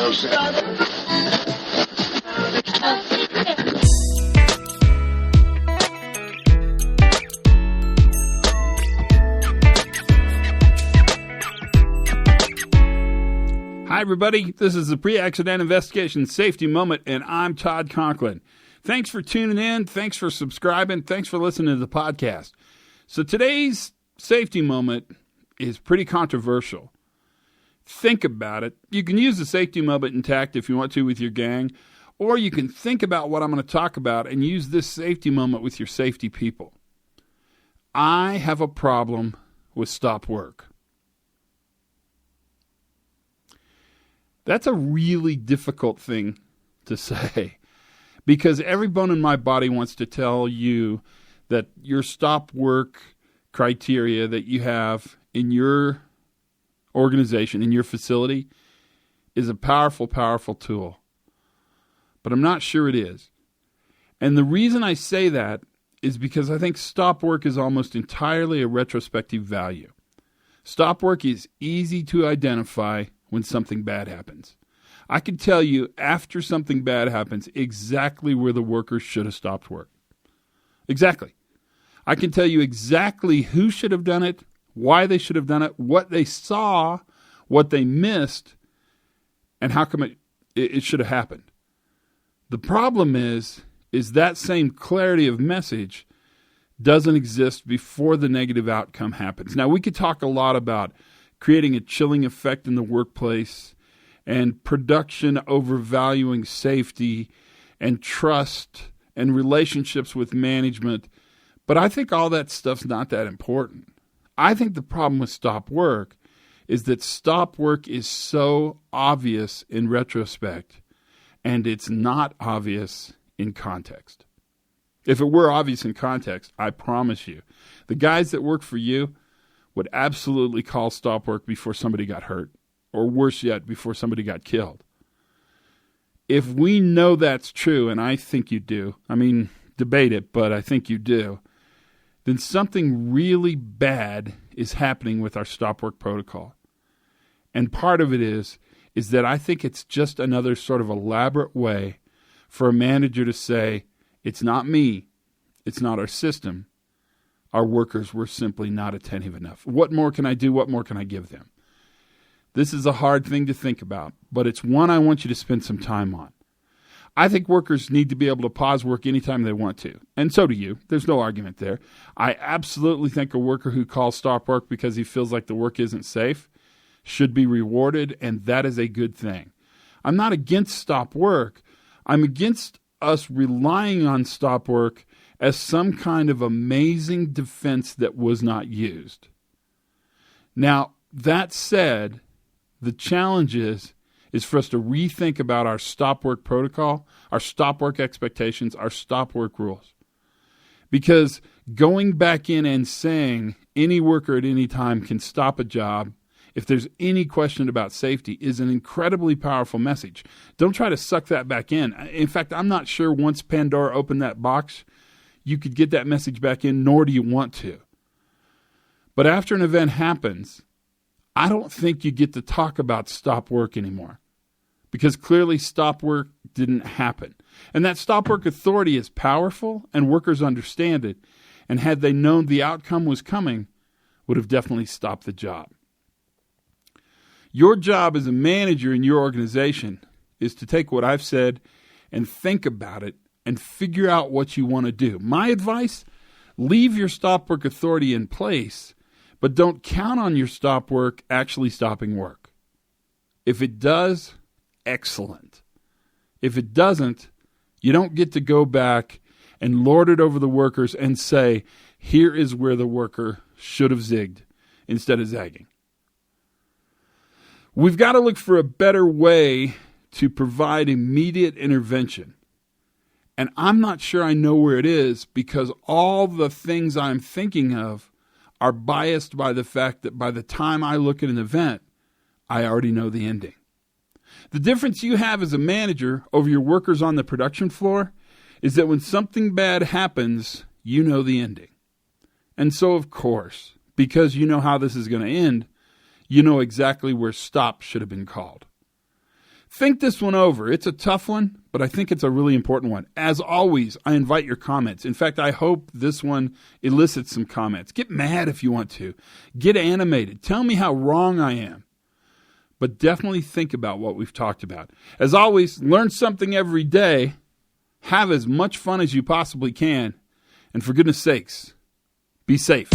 Hi, everybody. This is the Pre-Accident Investigation Safety Moment, and I'm Todd Conklin. Thanks for tuning in. Thanks for subscribing. Thanks for listening to the podcast. So today's safety moment is pretty controversial. Think about it. You can use the safety moment intact if you want to with your gang, or you can think about what I'm going to talk about and use this safety moment with your safety people. I have a problem with stop work. That's a really difficult thing to say because every bone in my body wants to tell you that your stop work criteria that you have in your organization, in your facility, is a powerful, powerful tool. But I'm not sure it is. And the reason I say that is because I think stop work is almost entirely a retrospective value. Stop work is easy to identify when something bad happens. I can tell you after something bad happens exactly where the workers should have stopped work. Exactly. I can tell you exactly who should have done it, why they should have done it, what they saw, what they missed, and how come it should have happened. The problem is that same clarity of message doesn't exist before the negative outcome happens. Now, we could talk a lot about creating a chilling effect in the workplace and production overvaluing safety and trust and relationships with management. But I think all that stuff's not that important. I think the problem with stop work is that stop work is so obvious in retrospect and it's not obvious in context. If it were obvious in context, I promise you, the guys that work for you would absolutely call stop work before somebody got hurt, or worse yet, before somebody got killed. If we know that's true, and I think you do, I mean, debate it, but I think you do, then something really bad is happening with our stop work protocol. And part of it is that I think it's just another sort of elaborate way for a manager to say, it's not me, it's not our system, our workers were simply not attentive enough. What more can I do? What more can I give them? This is a hard thing to think about, but it's one I want you to spend some time on. I think workers need to be able to pause work anytime they want to, and so do you. There's no argument there. I absolutely think a worker who calls stop work because he feels like the work isn't safe should be rewarded, and that is a good thing. I'm not against stop work. I'm against us relying on stop work as some kind of amazing defense that was not used. Now, that said, the challenge is for us to rethink about our stop work protocol, our stop work expectations, our stop work rules. Because going back in and saying any worker at any time can stop a job if there's any question about safety is an incredibly powerful message. Don't try to suck that back in. In fact, I'm not sure once Pandora opened that box, you could get that message back in, nor do you want to. But after an event happens, I don't think you get to talk about stop work anymore because clearly stop work didn't happen. And that stop work authority is powerful and workers understand it. And had they known the outcome was coming, would have definitely stopped the job. Your job as a manager in your organization is to take what I've said and think about it and figure out what you want to do. My advice, leave your stop work authority in place, but don't count on your stop work actually stopping work. If it does, excellent. If it doesn't, you don't get to go back and lord it over the workers and say, here is where the worker should have zigged instead of zagging. We've got to look for a better way to provide immediate intervention. And I'm not sure I know where it is because all the things I'm thinking of are biased by the fact that by the time I look at an event, I already know the ending. The difference you have as a manager over your workers on the production floor is that when something bad happens, you know the ending. And so, of course, because you know how this is going to end, you know exactly where stop should have been called. Think this one over. It's a tough one, but I think it's a really important one. As always, I invite your comments. In fact, I hope this one elicits some comments. Get mad if you want to. Get animated. Tell me how wrong I am. But definitely think about what we've talked about. As always, learn something every day. Have as much fun as you possibly can. And for goodness sakes, be safe.